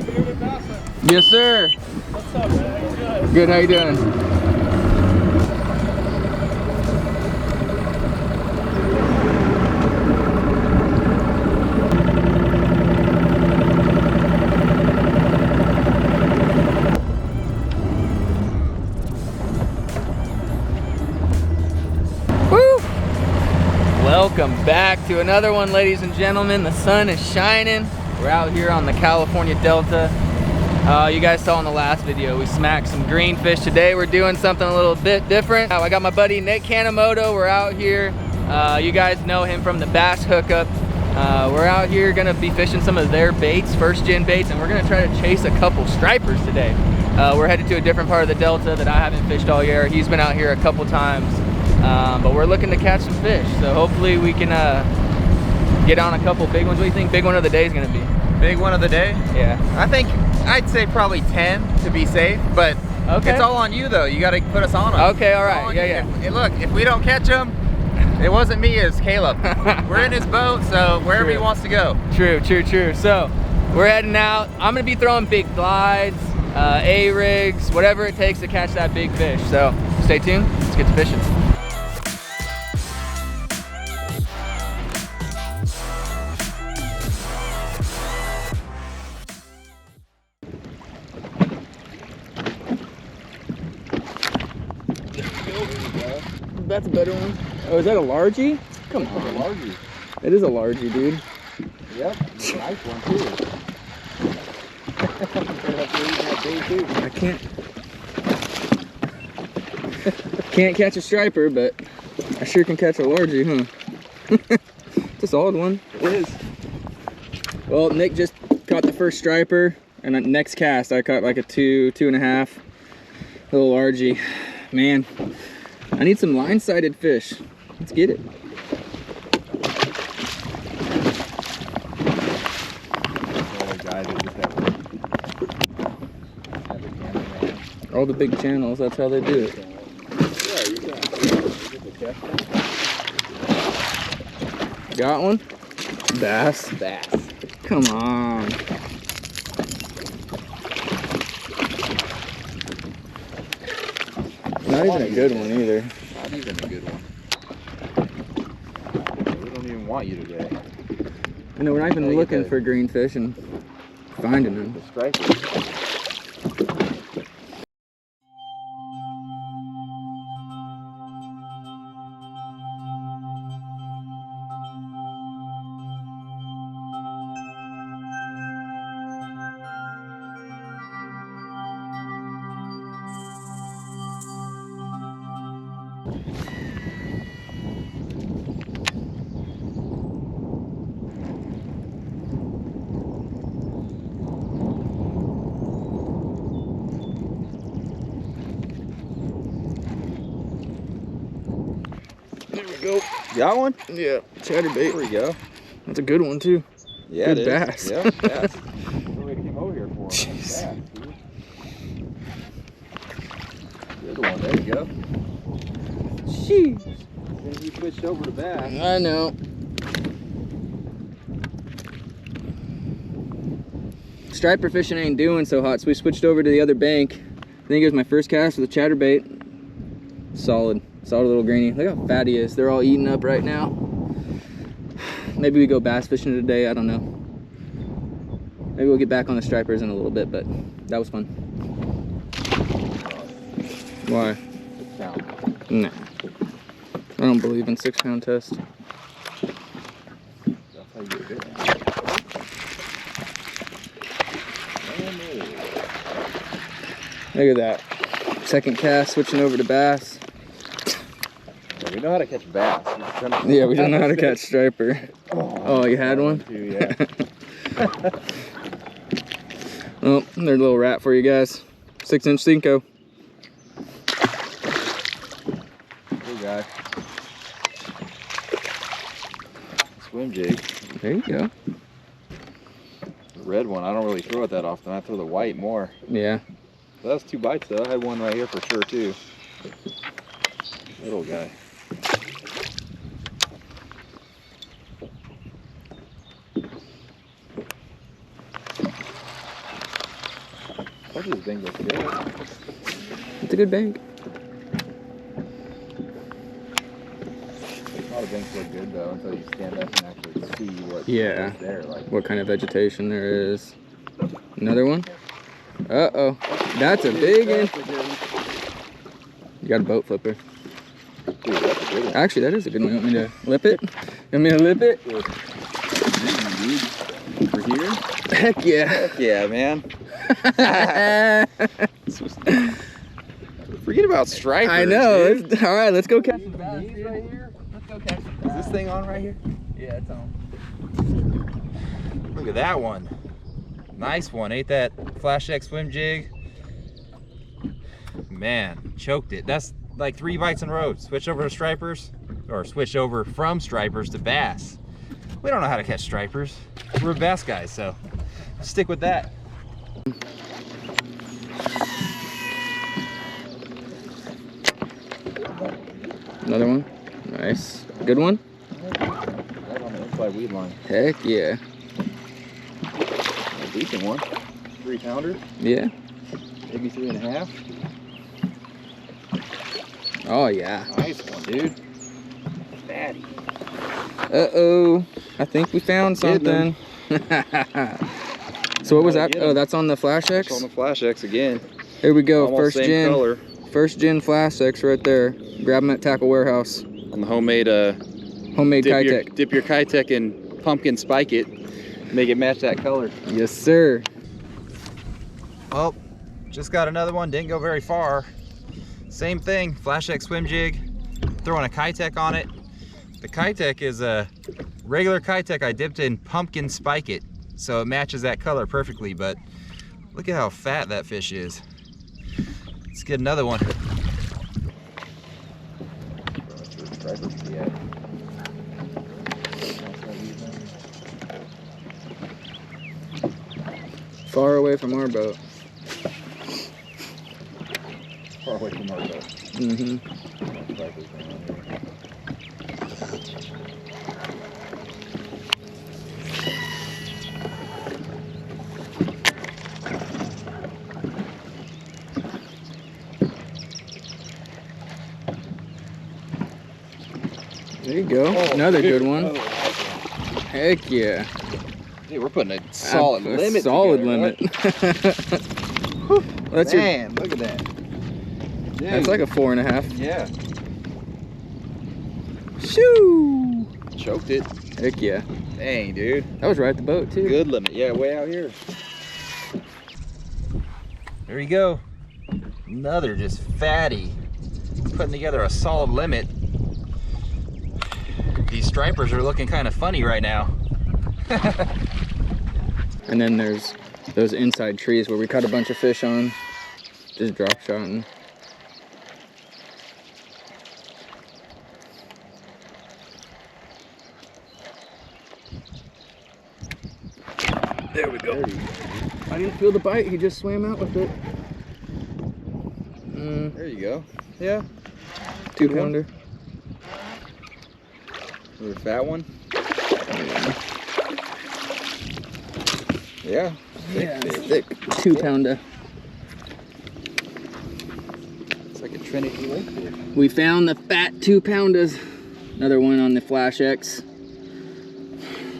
Yes, sir. What's up, man? How you doing? Good, how you doing? Woo! Welcome back to another one, ladies and gentlemen. The sun is shining. We're out here on the California Delta. You guys saw in the last video, we smacked some greenfish. Today we're doing something a little bit different. I got my buddy Nick Kanemoto. We're out here. You guys know him from the Bass Hookup. We're out here gonna be fishing some of their baits, first gen baits, and we're gonna try to chase a couple stripers today. We're headed to a different part of the Delta that I haven't fished all year. He's been out here a couple times, but we're looking to catch some fish. So hopefully we can get on a couple big ones. What do you think big one of the day is gonna be? Big one of the day? Yeah. I'd say probably 10 to be safe, but okay. It's all on you though. You got to put us on them. Okay, all right. Yeah. Look, if we don't catch them, it wasn't me, it's Caleb. We're in his boat, so wherever he wants to go. True. So we're heading out. I'm gonna be throwing big glides, A-rigs, whatever it takes to catch that big fish. So stay tuned, let's get to fishing. That's a better one. Oh, is that a largie? Come on. A largie. It is a largie, dude. Yep, it's a nice one too. I can't catch a striper, but I sure can catch a largie, huh? It's a solid one. It is. Well, Nick just caught the first striper, and the next cast I caught like a 2.5 little largie. Man, I need some line-sided fish. Let's get it. All the big channels, that's how they do it. Got one? Bass. Come on. Not even a good one either. Not even a good one. We don't even want you today. I know, we're not even looking for greenfish and finding them. The striper. There we go. Got one? Yeah, chatterbait. There we go. That's a good one too. Yeah, good bass. Yeah, bass. That's what we came over here for. Jeez. Bass, dude. Good one. There you go. Jeez. Then you switched over to bass. I know. Striper fishing ain't doing so hot, so we switched over to the other bank. I think it was my first cast with a chatterbait. Solid little greenie. Look how fat he is. They're all eating up right now. Maybe we go bass fishing today, I don't know. Maybe we'll get back on the stripers in a little bit, but that was fun. Why? 6 pounds. Nah. I don't believe in 6-pound test. That's how you get it. Look at that. Second cast, switching over to bass. Yeah, we know how to catch bass. Yeah, we don't know how to catch striper. Oh, you had one? Too, yeah. Oh, there's a little rat for you guys. 6-inch Cinco. Good guy. Swim jig. There you go. The red one, I don't really throw it that often. I throw the white more. Yeah. That was 2 bites though. I had one right here for sure too. Little guy. Told you this bank looks good. It's a good bank. A lot of banks look good though until you stand up and actually see what's there. Like what kind of vegetation there is. Another one. Uh-oh. That's a big one. You got a boat flipper. Dude, that's a good one. Actually, that is a good one. You want me to lip it? You want me to lip it? For here? Heck yeah. Heck yeah, man. Forget about stripers. I know. Dude. All right, let's go catch some bass right here. Let's go catch some bass. Is this thing on right here? Yeah, it's on. Look at that one. Nice one. Ate that Flash X swim jig. Man, choked it. That's like 3 bites in a row. Switch over to stripers, or switch over from stripers to bass. We don't know how to catch stripers. We're bass guys, so stick with that. Another one. Nice. Good one? Right on the inside weed line. Heck yeah. A decent one. 3 pounder. Yeah. Maybe 3.5. Oh yeah. Nice one, dude. Fatty. Uh-oh. I think we found something. So what was that? Oh, that's on the Flash X? It's on the Flash X again. Here we go. Almost First same gen. color. First gen Flash X right there. Grab them at Tackle Warehouse. On the homemade Homemade Kitech. Dip your Kitech in pumpkin, spike it, make it match that color. Yes, sir. Well, just got another one. Didn't go very far. Same thing. Flash X swim jig. Throwing a Kitech on it. The Kitech is a regular Kitech I dipped in pumpkin, spike it, so it matches that color perfectly. But look at how fat that fish is. Let's get another one. Far away from our boat. Far away from our boat. Mm-hmm. There you go. Oh, another dude. good one. Oh, Heck yeah. dude, we're putting a solid limit. Solid together, limit. Right? That's Man, look at that. Dude. That's like a 4.5. Yeah. Shoo! Choked it. Heck yeah. Dang, dude. That was right at the boat too. Good limit. Yeah, way out here. There you go. Another just fatty. Putting together a solid limit. These stripers are looking kind of funny right now. And then there's those inside trees where we caught a bunch of fish on. Just drop shotting. There we go. I didn't feel the bite, he just swam out with it. There you go. Yeah. 2 pounder. Another fat one. Yeah. Thick 2 pounder. It's like a Trinity Lake fish. We found the fat 2 pounders. Another one on the Flash X.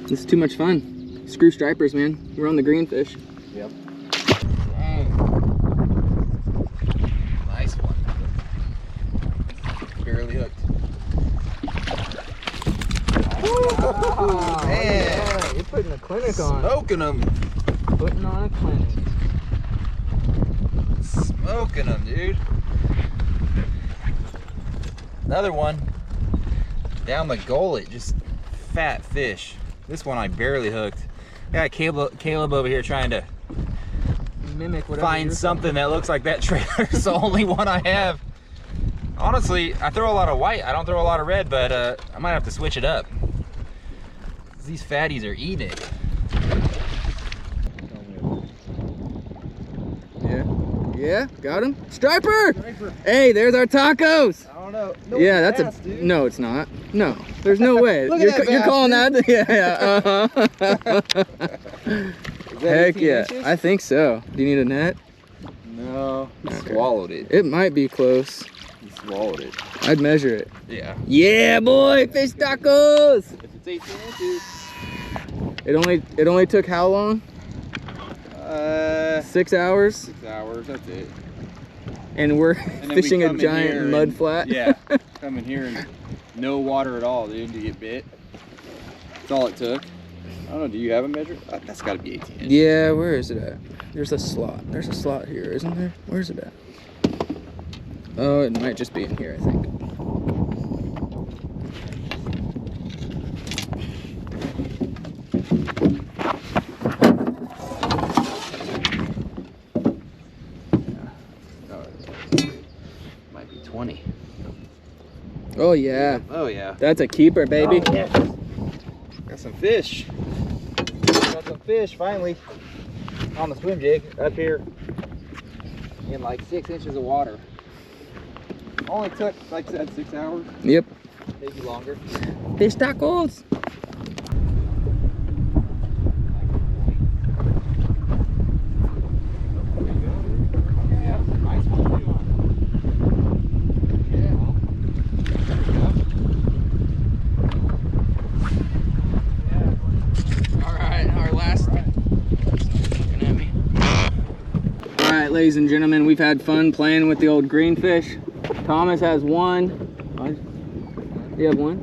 This is too much fun. Screw stripers, man. We're on the greenfish. Yep. Dang. Nice one. Barely hooked. Oh, man. yeah, you're putting a clinic on. Smoking them. Putting on a clinic. Smoking them, dude. Another one. Down the gullet, just fat fish. This one I barely hooked. Got Caleb over here trying to Mimic whatever. find something that looks like that trailer. It's the only one I have. Honestly, I throw a lot of white. I don't throw a lot of red, but I might have to switch it up. These fatties are eating it. Yeah, got him. Striper! Hey, there's our tacos! I don't know. Yeah, that's a... dude. No, it's not. No, there's no way. You're calling that? Yeah, yeah. Heck yeah. I think so. Do you need a net? No, he Okay. swallowed it. It might be close. He swallowed it. I'd measure it. Yeah. Yeah, boy, fish tacos. If it's 18 inches. It only took how long? 6 hours. 6 hours. That's it. And we're And then fishing we a come in giant here mud and- flat. Yeah. Come in here and no water at all, dude, to get bit. That's all it took. I don't know. Do you have a measure? That's got to be 18 inches. Yeah, where is it at? There's a slot. There's a slot here, isn't there? Where's it at? Oh, it might just be in here, I think. Might be 20. Oh, yeah. Oh, yeah. That's a keeper, baby. Oh, yes. Got some fish. Got some fish finally on the swim jig up here in like 6 inches of water. Only took, like I said, 6 hours, Yep. maybe longer. Fish tacos. Alright, ladies and gentlemen, we've had fun playing with the old greenfish. Thomas has one. Do you have one?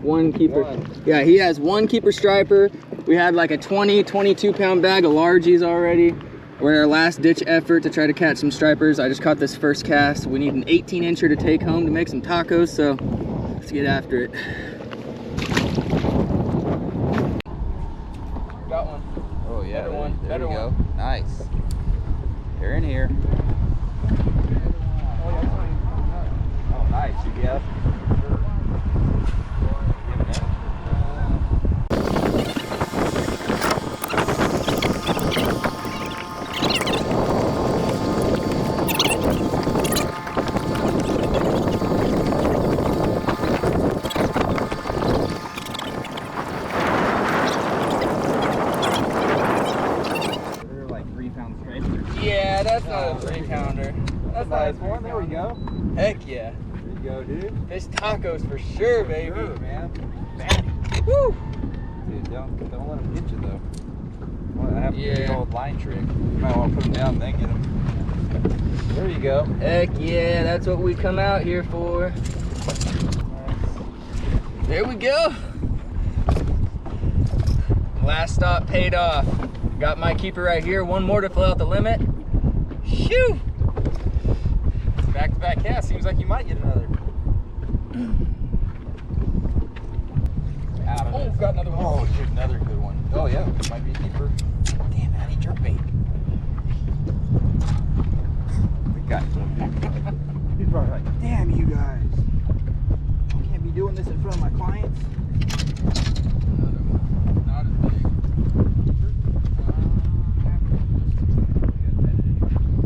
One keeper. Yeah, he has one keeper striper. We had like a 22 pound bag of largies already. We're in our last ditch effort to try to catch some stripers. I just caught this first cast. We need an 18 incher to take home to make some tacos, so let's get after it. Got one. Oh yeah, Better one, there better you go. one. Nice. They're in here. Oh, nice. Yeah. Yeah, that's not a 3-pounder. That's not a one. There we go. Heck yeah. There you go, dude. Fish tacos for sure, baby. Sure, man. Woo! Dude, don't let them get you though. Well, I have a big Yeah. old line trick. You might want to put them down and then get them. There you go. Heck yeah, that's what we come out here for. There we go. Last stop paid off. Got my keeper right here. One more to fill out the limit. Shoo! Back-to-back cast. Seems like you might get another. Out of Oh, it. got another one. Oh, dude, another good one. Oh yeah, might be deeper. Damn, I need jerkbait. We got him. He's probably like, damn you guys. I can't be doing this in front of my clients. Another one. Not as big.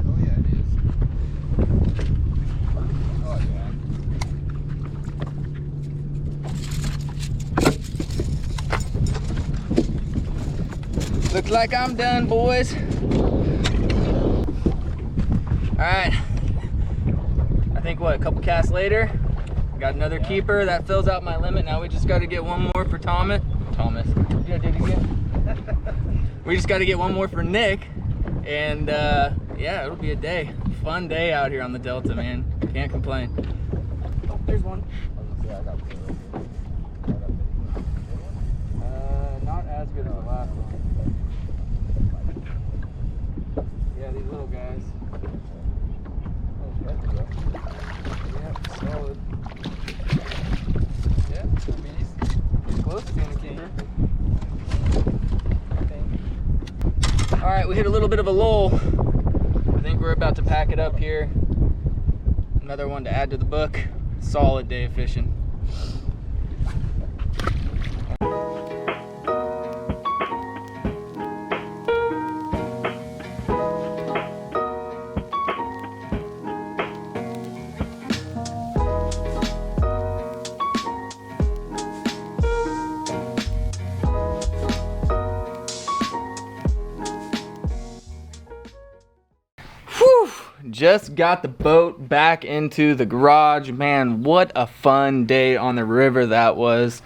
Oh yeah, it is. Oh yeah. Looks like I'm done, boys. All right. I think what, a couple casts later, got another keeper that fills out my limit. Now we just got to get one more for Thomas. Yeah, did it again. We just got to get one more for Nick, and yeah, it'll be a day. Fun day out here on the Delta, man. Can't complain. Oh, there's one. Not as good as the last one. Yeah, these little guys. Yep, solid. Yeah, I mean, he's close to being a keeper. I think. All right, we hit a little bit of a lull. I think we're about to pack it up here. Another one to add to the book. Solid day of fishing. just got the boat back into the garage. Man, what a fun day on the river that was.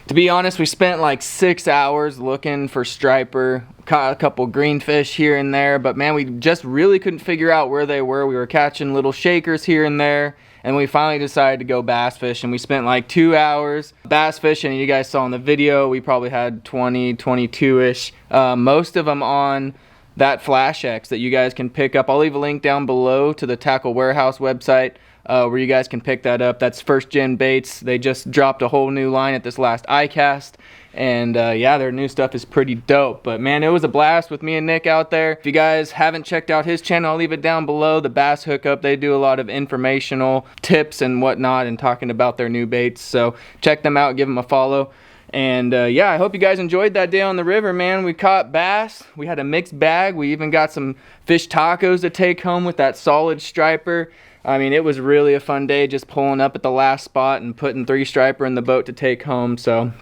To be honest, we spent like 6 hours looking for striper, caught a couple greenfish here and there, but man, we just really couldn't figure out where they were. We were catching little shakers here and there, and we finally decided to go bass fishing. We spent like 2 hours bass fishing, and you guys saw in the video, we probably had 20, 22-ish. Most of them on that Flash X that you guys can pick up. I'll leave a link down below to the Tackle Warehouse website where you guys can pick that up. That's First Gen Baits. They just dropped a whole new line at this last iCast, and yeah, their new stuff is pretty dope. But man, it was a blast with me and Nick out there. If you guys haven't checked out his channel, I'll leave it down below, the Bass Hookup. They do a lot of informational tips and whatnot and talking about their new baits, so check them out, give them a follow. And yeah, I hope you guys enjoyed that day on the river, man. We caught bass, we had a mixed bag, we even got some fish tacos to take home with that solid striper. I mean, it was really a fun day just pulling up at the last spot and putting 3 striper in the boat to take home. So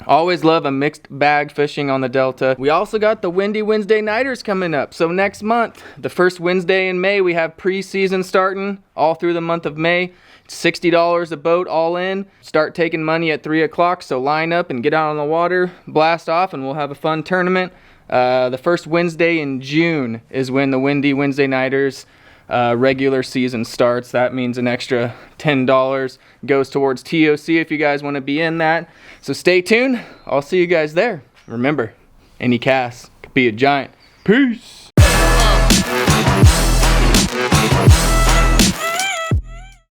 always love a mixed bag fishing on the Delta. We also got the Windy Wednesday Nighters coming up. So next month, the first Wednesday in May, we have pre-season starting all through the month of May. It's $60 a boat all in. Start taking money at 3 o'clock, so line up and get out on the water, blast off, and we'll have a fun tournament. The first Wednesday in June is when the Windy Wednesday Nighters regular season starts. That means an extra $10 goes towards TOC if you guys want to be in that. So stay tuned. I'll see you guys there. Remember, any cast could be a giant. Peace.